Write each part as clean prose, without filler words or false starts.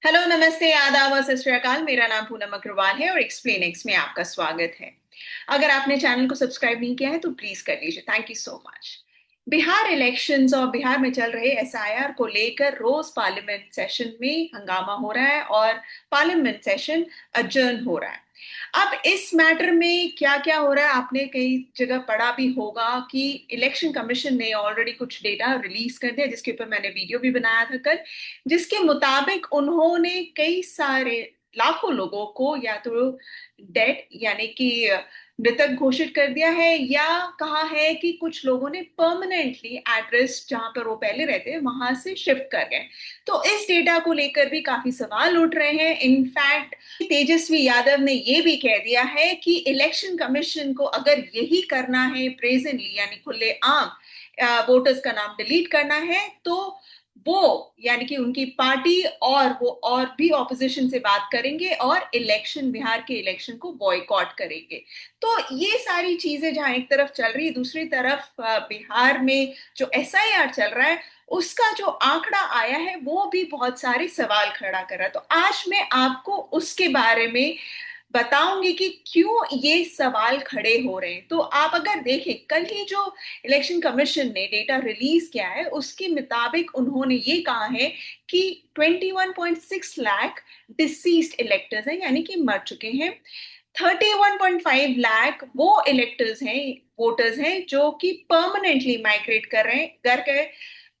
Hello, नमस्ते, आदाब और सत श्री अकाल। मेरा नाम पूनम अग्रवाल है और एक्सप्लेन एक्स में आपका स्वागत है। अगर आपने चैनल को सब्सक्राइब नहीं किया है तो प्लीज कर लीजिए। Thank you so much. Bihar elections और बिहार में चल रहे एसआईआर को लेकर रोज पार्लियामेंट सेशन में हंगामा हो रहा है और पार्लियामेंट सेशन अजर्न हो रहा है। अब इस मैटर में क्या क्या हो रहा है, आपने कई जगह पढ़ा भी होगा कि इलेक्शन कमीशन ने ऑलरेडी कुछ डेटा रिलीज कर दिया, जिसके ऊपर मैंने वीडियो भी बनाया था कल। जिसके मुताबिक उन्होंने कई सारे लाखों लोगों को या तो डेड यानी कि मृतक घोषित कर दिया है, या कहा है कि कुछ लोगों ने परमानेंटली एड्रेस जहां पर वो पहले रहते हैं वहां से शिफ्ट कर गए। तो इस डेटा को लेकर भी काफी सवाल उठ रहे हैं। इनफैक्ट तेजस्वी यादव ने ये भी कह दिया है कि इलेक्शन कमीशन को अगर यही करना है प्रेजेंटली, यानी खुले आम वोटर्स का नाम डिलीट करना है, तो वो यानी कि उनकी पार्टी और वो और भी ऑपोजिशन से बात करेंगे और इलेक्शन, बिहार के इलेक्शन को बॉयकॉट करेंगे। तो ये सारी चीजें जहां एक तरफ चल रही है, दूसरी तरफ बिहार में जो एसआईआर चल रहा है उसका जो आंकड़ा आया है वो भी बहुत सारे सवाल खड़ा कर रहा है। तो आज मैं आपको उसके बारे में बताऊंगी कि क्यों ये सवाल खड़े हो रहे हैं। तो आप अगर देखें, कल ही जो इलेक्शन कमीशन ने डेटा रिलीज किया है उसके मुताबिक उन्होंने ये कहा है कि 21.6 लाख डिसीज्ड इलेक्टर्स हैं, यानी कि मर चुके हैं। 31.5 लाख वो इलेक्टर्स हैं, वोटर्स हैं जो कि परमानेंटली माइग्रेट कर रहे हैं,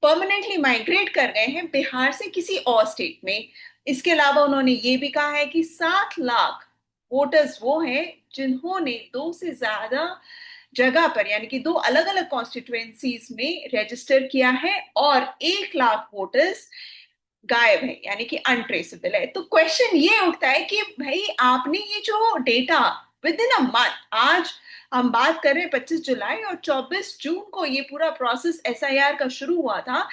परमानेंटली माइग्रेट कर गए हैं बिहार से किसी और स्टेट में। इसके अलावा उन्होंने ये भी कहा है कि 7 लाख वोटर्स वो हैं जिन्होंने दो से ज्यादा जगह पर, यानी कि दो अलग अलग कॉन्स्टिट्युएंसीज में रजिस्टर किया है, और 1 लाख वोटर्स गायब है, यानी कि अनट्रेसेबल है। तो क्वेश्चन ये उठता है कि भाई आपने ये जो data with in a month, आज हम बात कर रहे हैं 25 जुलाई, और 24 जून को ये पूरा प्रोसेस एसआईआर का शुरू हुआ था,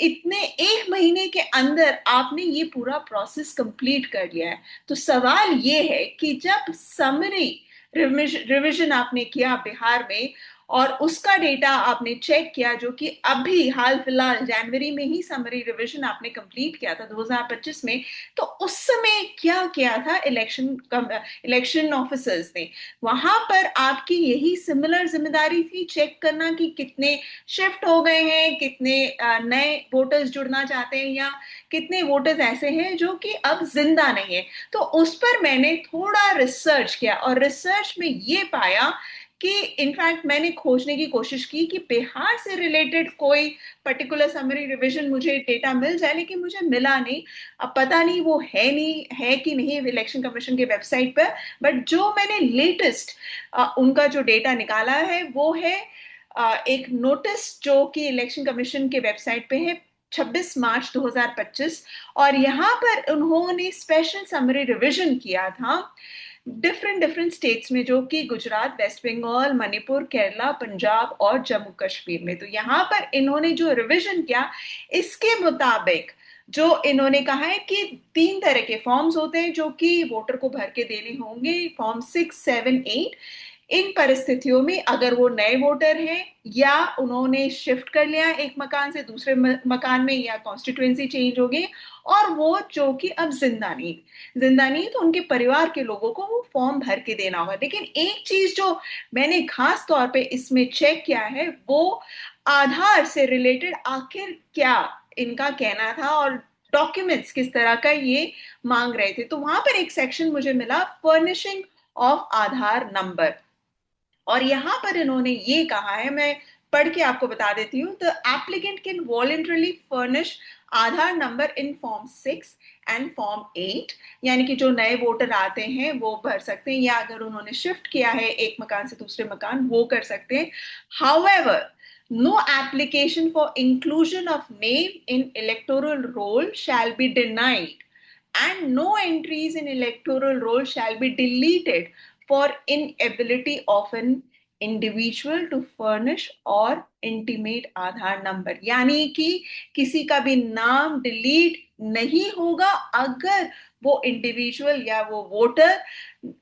इतने एक महीने के अंदर आपने ये पूरा प्रोसेस कंप्लीट कर लिया है। तो सवाल ये है कि जब समरी रिविजन आपने किया बिहार में और उसका डेटा आपने चेक किया, जो कि अभी हाल फिलहाल जनवरी में ही समरी रिवीजन आपने कंप्लीट किया था 2025 में, तो उस समय क्या किया था इलेक्शन ऑफिसर्स ने? वहां पर आपकी यही सिमिलर जिम्मेदारी थी, चेक करना कि कितने शिफ्ट हो गए हैं, कितने नए वोटर्स जुड़ना चाहते हैं, या कितने वोटर्स ऐसे हैं जो कि अब जिंदा नहीं है। तो उस पर मैंने थोड़ा रिसर्च किया और रिसर्च में ये पाया कि इनफैक्ट मैंने खोजने की कोशिश की कि बिहार से रिलेटेड कोई पर्टिकुलर समरी रिवीजन मुझे डेटा मिल जाए, लेकिन मुझे मिला नहीं। अब पता नहीं वो है नहीं है कि नहीं इलेक्शन कमीशन के वेबसाइट पर। बट जो मैंने लेटेस्ट उनका जो डेटा निकाला है वो है एक नोटिस जो कि इलेक्शन कमीशन के वेबसाइट पे है, 26 मार्च 2025। और यहाँ पर उन्होंने स्पेशल समरी रिवीजन किया था डिफरेंट डिफरेंट स्टेट्स में, जो कि गुजरात, वेस्ट बंगाल, मणिपुर, केरला, पंजाब और जम्मू कश्मीर में। तो यहाँ पर इन्होंने जो रिवीजन किया, इसके मुताबिक जो इन्होंने कहा है कि 3 तरह के फॉर्म्स होते हैं जो कि वोटर को भर के देने होंगे, फॉर्म 6, 7, 8। इन परिस्थितियों में अगर वो नए वोटर हैं, या उन्होंने शिफ्ट कर लिया एक मकान से दूसरे मकान में, या कॉन्स्टिट्यूएंसी चेंज हो गई, और वो जो कि अब जिंदा नहीं, तो उनके परिवार के लोगों को वो फॉर्म भर के देना होगा। लेकिन एक चीज जो मैंने खास तौर पे इसमें चेक किया है, वो आधार से रिलेटेड आखिर क्या इनका कहना था और डॉक्यूमेंट्स किस तरह का ये मांग रहे थे। तो वहां पर एक सेक्शन मुझे मिला, फर्निशिंग ऑफ आधार नंबर। और यहां पर इन्होंने ये कहा है, मैं पढ़ के आपको बता देती हूँ। The applicant can voluntarily furnish Aadhaar number in form 6 and form 8, यानी कि जो नए वोटर आते हैं वो भर सकते हैं, या अगर उन्होंने शिफ्ट किया है एक मकान से दूसरे मकान वो कर सकते हैं। However, no application for inclusion of name in electoral roll shall be denied, and no entries in electoral roll shall be deleted for inability of an individual to furnish or intimate Aadhaar number. यानी कि किसी का भी नाम delete नहीं होगा अगर वो इंडिविजुअल या वो वोटर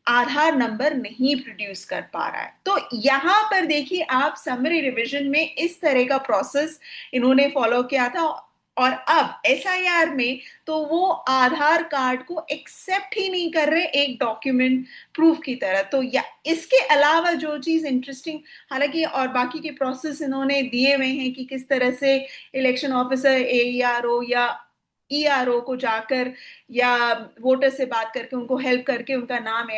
आधार नंबर नहीं प्रोड्यूस कर पा रहा है। तो यहां पर देखिए आप, समरी रिवीजन में इस तरह का प्रोसेस इन्होंने फॉलो किया था। और अब एसआईआर में तो वो आधार कार्ड को एक्सेप्ट ही नहीं कर रहे एक डॉक्यूमेंट प्रूफ की तरह। तो या इसके अलावा जो चीज इंटरेस्टिंग, हालांकि और बाकी के प्रोसेस इन्होंने दिए हुए हैं कि किस तरह से इलेक्शन ऑफिसर एईआरओ या ईआरओ को जाकर या वोटर से बात करके उनको हेल्प करके उनका नाम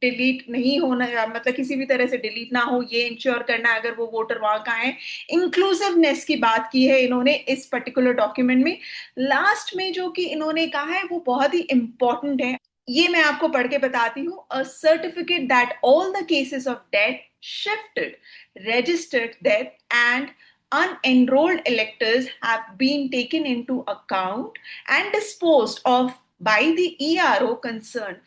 डिलीट नहीं होना, मतलब किसी भी तरह से डिलीट ना हो, ये इंश्योर करना है अगर वो वोटर वहां का है। इंक्लूसिवनेस की बात की है इन्होंने इस पर्टिकुलर डॉक्यूमेंट में। लास्ट में जो कि इन्होंने कहा है वो बहुत ही इंपॉर्टेंट है, ये मैं आपको पढ़ के बताती हूँ। A certificate that all the cases of death, shifted, registered death and unenrolled electors have been taken into account and disposed of by the ERO concerned.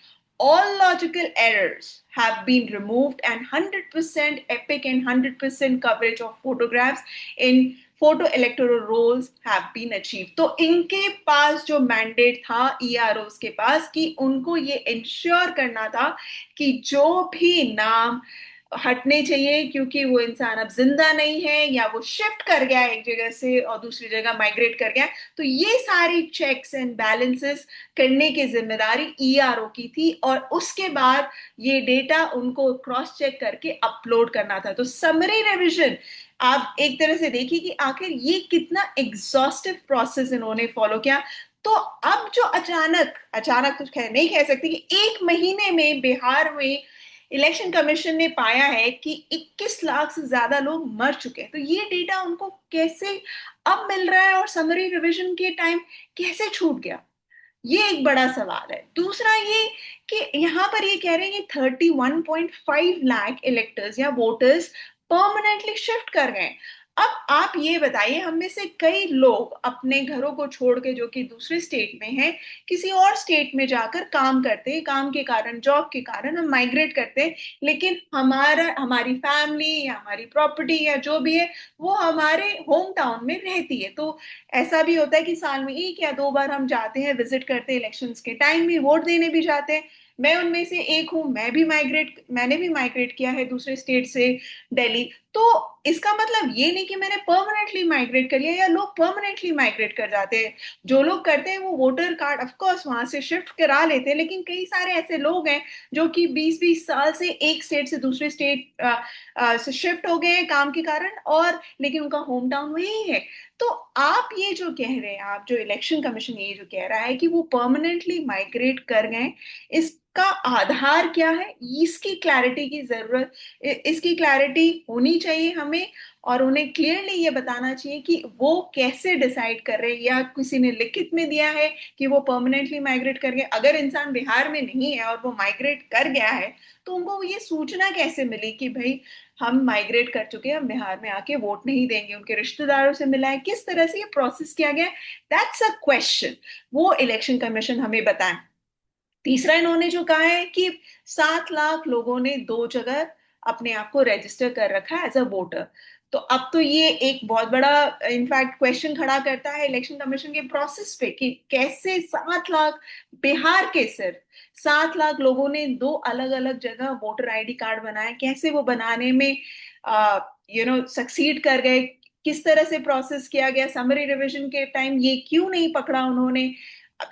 All logical errors have been removed and 100% epic and 100% coverage of photographs in photo electoral rolls have been achieve. तो इनके पास जो mandate था ईआरओस के पास कि उनको ये ensure करना था कि जो भी नाम हटने चाहिए क्योंकि वो इंसान अब जिंदा नहीं है या वो शिफ्ट कर गया एक जगह से और दूसरी जगह माइग्रेट कर गया, तो ये सारी चेक्स एंड बैलेंसेस करने की जिम्मेदारी ईआरओ की थी और उसके बाद ये डेटा उनको क्रॉस चेक करके अपलोड करना था। तो समरी रिवीजन आप एक तरह से देखिए कि आखिर ये कितना एग्जॉस्टिव प्रोसेस इन्होंने फॉलो किया। तो अब जो अचानक अचानक तो खैर नहीं कह सकते कि एक महीने में बिहार में इलेक्शन कमीशन ने पाया है कि 21 लाख से ज्यादा लोग मर चुके हैं, तो ये डेटा उनको कैसे अब मिल रहा है और समरी रिवीजन के टाइम कैसे छूट गया, ये एक बड़ा सवाल है। दूसरा ये कि यहाँ पर ये कह रहे हैं कि 31.5 लाख इलेक्टर्स या वोटर्स परमानेंटली शिफ्ट कर गए। अब आप ये बताइए, हम में से कई लोग अपने घरों को छोड़ के जो कि दूसरे स्टेट में हैं, किसी और स्टेट में जाकर काम करते हैं, काम के कारण जॉब के कारण हम माइग्रेट करते हैं, लेकिन हमारी फैमिली या हमारी प्रॉपर्टी या जो भी है वो हमारे होम टाउन में रहती है। तो ऐसा भी होता है कि साल में एक या दो बार हम जाते हैं, विजिट करते हैं, इलेक्शंस के टाइम भी वोट देने भी जाते हैं। मैं उनमें से एक हूं, मैंने भी माइग्रेट किया है दूसरे स्टेट से दिल्ली। तो इसका मतलब ये नहीं कि मैंने परमानेंटली माइग्रेट कर लिया, या लोग परमानेंटली माइग्रेट कर जाते हैं। जो लोग करते हैं वो वोटर कार्ड ऑफ कोर्स वहां से शिफ्ट करा लेते हैं, लेकिन कई सारे ऐसे लोग हैं जो कि 20-20 साल से एक स्टेट से दूसरे स्टेट से शिफ्ट हो गए हैं काम के कारण, और लेकिन उनका होम टाउन वही है। तो आप ये जो कह रहे हैं, आप जो इलेक्शन कमीशन ये जो कह रहा है कि वो परमानेंटली माइग्रेट कर गए, इसका आधार क्या है, इसकी क्लैरिटी की जरूरत, इसकी क्लैरिटी होनी चाहिए हमें। और उन्हें क्लियरली ये बताना चाहिए कि वो कैसे डिसाइड कर रहे हैं, या किसी ने लिखित में दिया है कि वो परमानेंटली माइग्रेट कर गए। अगर इंसान बिहार में नहीं है और वो माइग्रेट कर गया है तो उनको ये सूचना कैसे मिली कि भाई हम माइग्रेट कर चुके हैं, हम बिहार में आके वोट नहीं देंगे, उनके रिश्तेदारों से मिला है, किस तरह से ये प्रोसेस किया गया, दैट्स अ क्वेश्चन, वो इलेक्शन कमीशन हमें बताए। तीसरा इन्होंने जो कहा है कि 7 लाख लोगों ने दो जगह अपने आप को रजिस्टर कर रखा है एज अ वोटर। तो अब तो ये एक बहुत बड़ा इनफैक्ट क्वेश्चन खड़ा करता है इलेक्शन कमीशन के प्रोसेस पे कि कैसे 7 लाख, बिहार के सिर्फ 7 लाख लोगों ने दो अलग अलग जगह वोटर आईडी कार्ड बनाए, कैसे वो बनाने में सक्सीड कर गए, किस तरह से प्रोसेस किया गया, समरी रिवीजन के टाइम ये क्यों नहीं पकड़ा उन्होंने,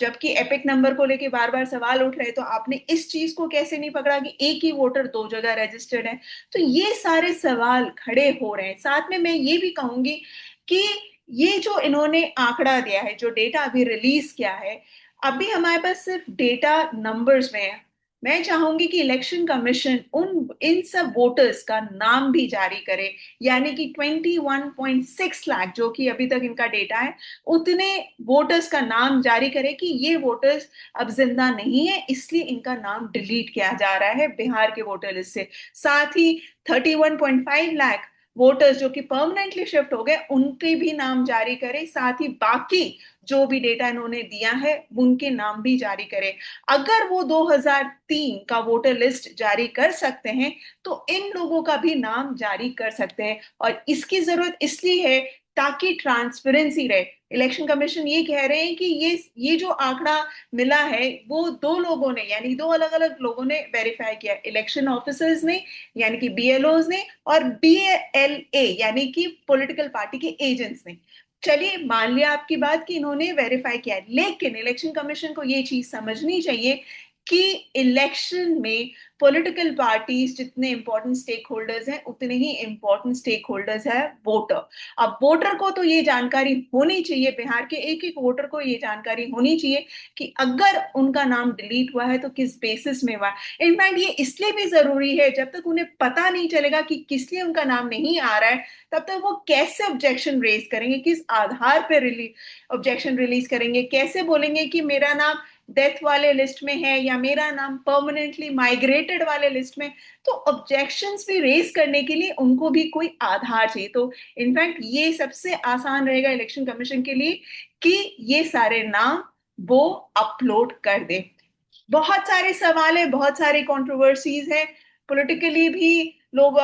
जबकि एपिक नंबर को लेके बार बार सवाल उठ रहे, तो आपने इस चीज को कैसे नहीं पकड़ा कि एक ही वोटर दो जगह रजिस्टर्ड है। तो ये सारे सवाल खड़े हो रहे हैं। साथ में मैं ये भी कहूंगी कि ये जो इन्होंने आंकड़ा दिया है, जो डेटा अभी रिलीज किया है, अभी हमारे पास सिर्फ डेटा नंबर्स में है। मैं चाहूंगी कि इलेक्शन कमीशन उन इन सब वोटर्स का नाम भी जारी करे, यानी कि 21.6 लाख जो कि अभी तक इनका डेटा है, उतने वोटर्स का नाम जारी करे कि ये वोटर्स अब जिंदा नहीं है, इसलिए इनका नाम डिलीट किया जा रहा है बिहार के वोटर लिस्ट से। साथ ही 31.5 लाख वोटर्स जो कि परमानेंटली शिफ्ट हो गए, उनके भी नाम जारी करे। साथ ही बाकी जो भी डेटा इन्होंने दिया है उनके नाम भी जारी करे। अगर वो 2003 का वोटर लिस्ट जारी कर सकते हैं तो इन लोगों का भी नाम जारी कर सकते हैं। और इसकी जरूरत इसलिए है ताकि ट्रांसपेरेंसी रहे। इलेक्शन कमीशन ये कह रहे हैं कि ये जो आंकड़ा मिला है वो दो लोगों ने, यानी दो अलग अलग लोगों ने वेरीफाई किया, इलेक्शन ऑफिसर्स ने यानी कि बीएलओज ने, और बीएलए यानी कि पॉलिटिकल पार्टी के एजेंट्स ने। चलिए मान लिया आपकी बात कि इन्होंने वेरीफाई किया है, लेकिन इलेक्शन कमीशन को ये चीज समझनी चाहिए कि इलेक्शन में पॉलिटिकल पार्टीज जितने इंपॉर्टेंट स्टेक होल्डर्स हैं उतने ही इंपॉर्टेंट स्टेक होल्डर्स है वोटर। अब वोटर को तो ये जानकारी होनी चाहिए, बिहार के एक एक वोटर को ये जानकारी होनी चाहिए कि अगर उनका नाम डिलीट हुआ है तो किस बेसिस में हुआ है। इनफैक्ट ये इसलिए भी जरूरी है, जब तक उन्हें पता नहीं चलेगा कि किस लिए उनका नाम नहीं आ रहा है तब तक वो कैसे ऑब्जेक्शन रेज करेंगे, किस आधार पर ऑब्जेक्शन रिलीज करेंगे, कैसे बोलेंगे कि मेरा नाम डेथ वाले लिस्ट में है या मेरा नाम परमानेंटली माइग्रेटेड वाले लिस्ट में। तो ऑब्जेक्शंस भी रेज करने के लिए उनको भी कोई आधार चाहिए। तो इनफैक्ट ये सबसे आसान रहेगा इलेक्शन कमीशन के लिए कि ये सारे नाम वो अपलोड कर दे। बहुत सारे सवाल है, बहुत सारी कंट्रोवर्सीज है, पॉलिटिकली भी लोग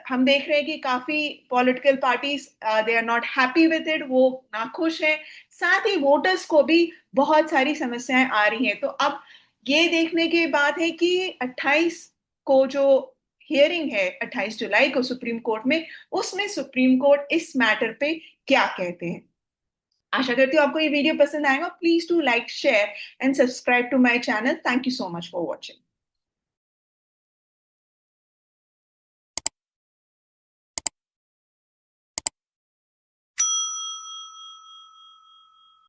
हम देख रहे हैं कि काफी political parties they are not happy with it, वो नाखुश हैं। साथ ही वोटर्स को भी बहुत सारी समस्याएं आ रही हैं। तो अब ये देखने की बात है कि 28 को जो हियरिंग है 28 जुलाई को सुप्रीम कोर्ट में, उसमें सुप्रीम कोर्ट इस मैटर पे क्या कहते हैं। आशा करती हूँ आपको ये वीडियो पसंद आएगा। Please to like share and subscribe to my channel. Thank you so much for watching.